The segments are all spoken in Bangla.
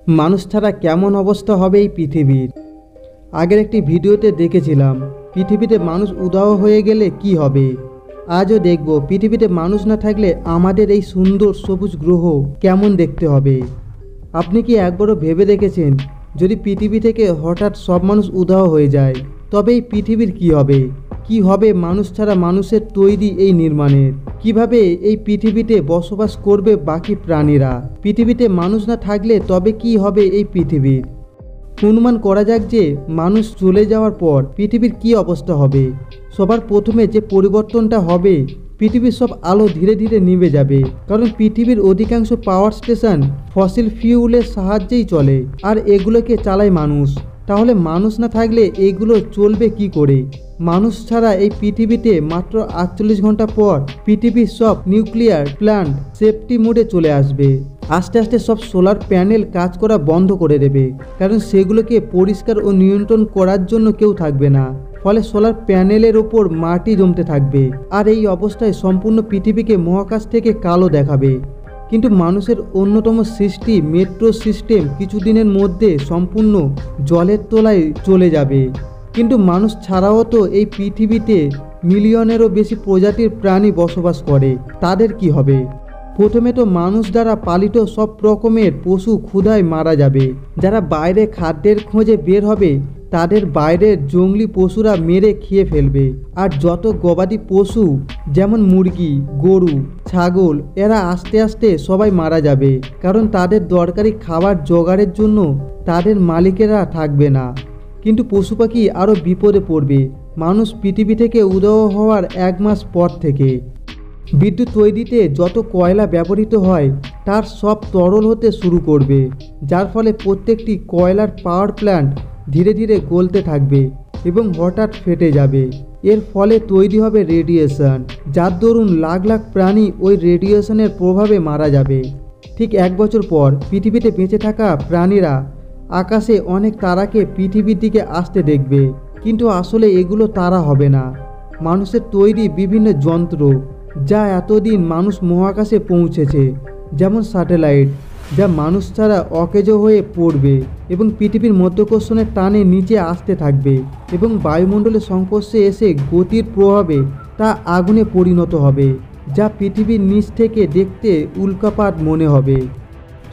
মানুষ ছাড়া কেমন অবস্থা হবে এই পৃথিবীর। আগের একটি ভিডিওতে দেখেছিলাম পৃথিবীতে মানুষ উধাও হয়ে গেলে কি হবে। আজও দেখব পৃথিবীতে মানুষ না থাকলে আমাদের এই সুন্দর সবুজ গ্রহ কেমন দেখতে হবে। আপনি কি একবারও ভেবে দেখেছেন যদি পৃথিবী থেকে হঠাৎ সব মানুষ উধাও হয়ে যায় তবে এই পৃথিবীর কি হবে? কি হবে মানুষ ছাড়া মানুষের তৈরি এই নির্মাণের? কিভাবে এই পৃথিবীতে বসবাস করবে বাকি প্রাণীরা? পৃথিবীতে মানুষ না থাকলে তবে কি হবে এই পৃথিবীর? অনুমান করা যাক যে মানুষ চলে যাওয়ার পর পৃথিবীর কি অবস্থা হবে। সবার প্রথমে যে পরিবর্তনটা হবে, পৃথিবীর সব আলো ধীরে ধীরে নিভে যাবে, কারণ পৃথিবীর অধিকাংশ পাওয়ার স্টেশন ফসিল ফিউলের সাহায্যেই চলে, আর এগুলোকে চালায় মানুষ। তাহলে মানুষ না থাকলে এগুলো চলবে কি করে? মানুষ ছাড়া এই পৃথিবীতে মাত্র 48 ঘন্টা পর পৃথিবীর সব নিউক্লিয়ার প্ল্যান্ট সেফটি মোডে চলে আসবে। আস্তে আস্তে সব সোলার প্যানেল কাজ করা বন্ধ করে দেবে, কারণ সেগুলোকে পরিষ্কার ও নিয়ন্ত্রণ করার জন্য কেউ থাকবে না। ফলে সোলার প্যানেলের ওপর মাটি জমতে থাকবে, আর এই অবস্থায় সম্পূর্ণ পৃথিবীকে মহাকাশ থেকে কালো দেখাবে। কিন্তু মানুষের অন্যতম সৃষ্টি মেট্রো সিস্টেম কিছুদিনের মধ্যে সম্পূর্ণ জলের তলায় চলে যাবে। কিন্তু মানুষ ছাড়াও তো এই পৃথিবীতে মিলিয়নেরও বেশি প্রজাতির প্রাণী বসবাস করে, তাদের কি হবে? প্রথমে তো মানুষ দ্বারা পালিত সব রকমের পশু ক্ষুধায় মারা যাবে। যারা বাইরে খাদ্যের খোঁজে বের হবে তাদের বাইরের জঙ্গলি পশুরা মেরে খেয়ে ফেলবে। আর যত গবাদি পশু যেমন মুরগি, গরু, ছাগল, এরা আস্তে আস্তে সবাই মারা যাবে, কারণ তাদের দরকারি খাবার জোগাড়ের জন্য তাদের মালিকেরা থাকবে না। কিন্তু পশু পাখি আরও বিপদে পড়বে মানুষ পৃথিবী থেকে উধাও হওয়ার 1 মাস পর থেকে। বিদ্যুৎ তৈরিতে যত কয়লা ব্যবহৃত হয় তার সব তরল হতে শুরু করবে, যার ফলে প্রত্যেকটি কয়লার পাওয়ার প্ল্যান্ট ধীরে ধীরে গলতে থাকবে এবং হঠাৎ ফেটে যাবে। এর ফলে তৈরি হবে রেডিয়েশন, যার দরুন লাখ লাখ প্রাণী ওই রেডিয়েশনের প্রভাবে মারা যাবে। ঠিক 1 বছর পর পৃথিবীতে বেঁচে থাকা প্রাণীরা আকাশে অনেক তারাকে পৃথিবীর দিকে আসতে দেখবে, কিন্তু আসলে এগুলো তারা হবে না, মানুষের তৈরি বিভিন্ন যন্ত্র, যা এতদিন মানুষ মহাকাশে পৌঁছেছে, যেমন স্যাটেলাইট, যা মানুষ ছাড়া অকেজো হয়ে পড়বে এবং পৃথিবীর মধ্যাকর্ষণের টানে নিচে আসতে থাকবে এবং বায়ুমণ্ডলের সংস্পর্শে এসে গতির প্রভাবে তা আগুনে পরিণত হবে, যা পৃথিবীর নিচ থেকে দেখতে উল্কাপাত মনে হবে।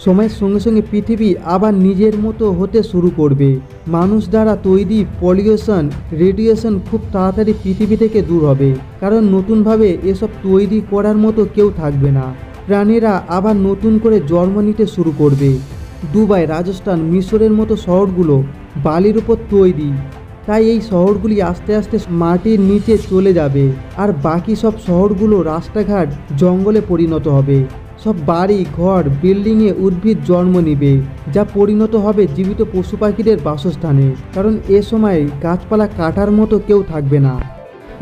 সময়ের সঙ্গে সঙ্গে পৃথিবী আবার নিজের মতো হতে শুরু করবে। মানুষ দ্বারা তৈরি পলিউশন, রেডিয়েশন খুব তাড়াতাড়ি পৃথিবী থেকে দূর হবে, কারণ নতুনভাবে এসব তৈরি করার মতো কেউ থাকবে না। প্রাণীরা আবার নতুন করে জন্ম নিতে শুরু করবে। দুবাই, রাজস্থান, মিশরের মতো শহরগুলো বালির উপর তৈরি, তাই এই শহরগুলি আস্তে আস্তে মাটির নিচে চলে যাবে, আর বাকি সব শহরগুলো রাস্তাঘাট জঙ্গলে পরিণত হবে। সব বাড়ি ঘর বিল্ডিংয়ে উদ্ভিদ জন্ম নিবে, যা পরিণত হবে জীবিত পশু পাখিদের বাসস্থানে, কারণ এ সময় গাছপালা কাটার মতো কেউ থাকবে না।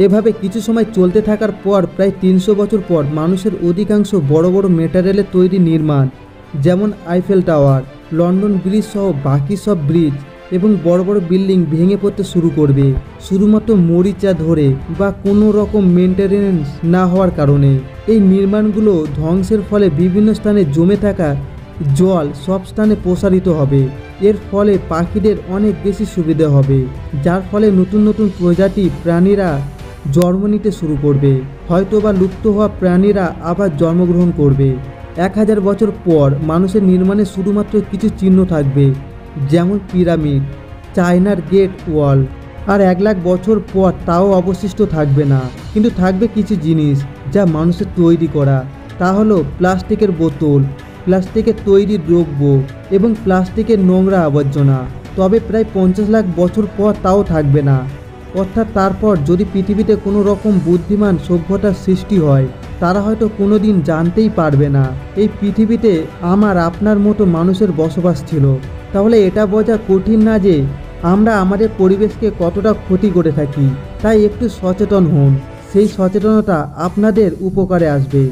এভাবে কিছু সময় চলতে থাকার পর প্রায় 300 বছর পর মানুষের অধিকাংশ বড় বড় মেটেরিয়ালের তৈরি নির্মাণ, যেমন আইফেল টাওয়ার, লন্ডন ব্রিজ সহ বাকি সব ব্রিজ এবং বড় বড় বিল্ডিং ভেঙে পড়তে শুরু করবে, শুধুমাত্র মরিচা ধরে বা কোনো রকম মেনটেনেন্স না হওয়ার কারণে। এই নির্মাণগুলো ধ্বংসের ফলে বিভিন্ন স্থানে জমে থাকা জল সব স্থানে প্রসারিত হবে। এর ফলে পাখিদের অনেক বেশি সুবিধা হবে, যার ফলে নতুন নতুন প্রজাতি প্রাণীরা জন্ম নিতে শুরু করবে, হয়তোবা লুপ্ত হওয়া প্রাণীরা আবার জন্মগ্রহণ করবে। 1000 বছর পর মানুষের নির্মাণে শুধুমাত্র কিছু চিহ্ন থাকবে, যেমন পিরামিড, চায়নার গ্রেট ওয়াল। আর 1 লাখ বছর পর তাও অবশিষ্ট থাকবে না, কিন্তু থাকবে কিছু জিনিস যা মানুষের তৈরি করা। তা হলো প্লাস্টিকের বোতল, প্লাস্টিকের তৈরি দ্রব্য এবং প্লাস্টিকের নোংরা আবর্জনা। তবে প্রায় 50 লাখ বছর পর তাও থাকবে না। অর্থাৎ তারপর যদি পৃথিবীতে কোনো রকম বুদ্ধিমান সভ্যতার সৃষ্টি হয়, তারা হয়তো কোনো দিন জানতেই পারবে না এই পৃথিবীতে আমার আপনার মতো মানুষের বসবাস ছিল। তাহলে এটা বোঝা কঠিন না যে আমরা আমাদের পরিবেশকে কতটা ক্ষতি করে থাকি। তাই একটু সচেতন হন, সেই সচেতনতা আপনাদের উপকারে আসবে।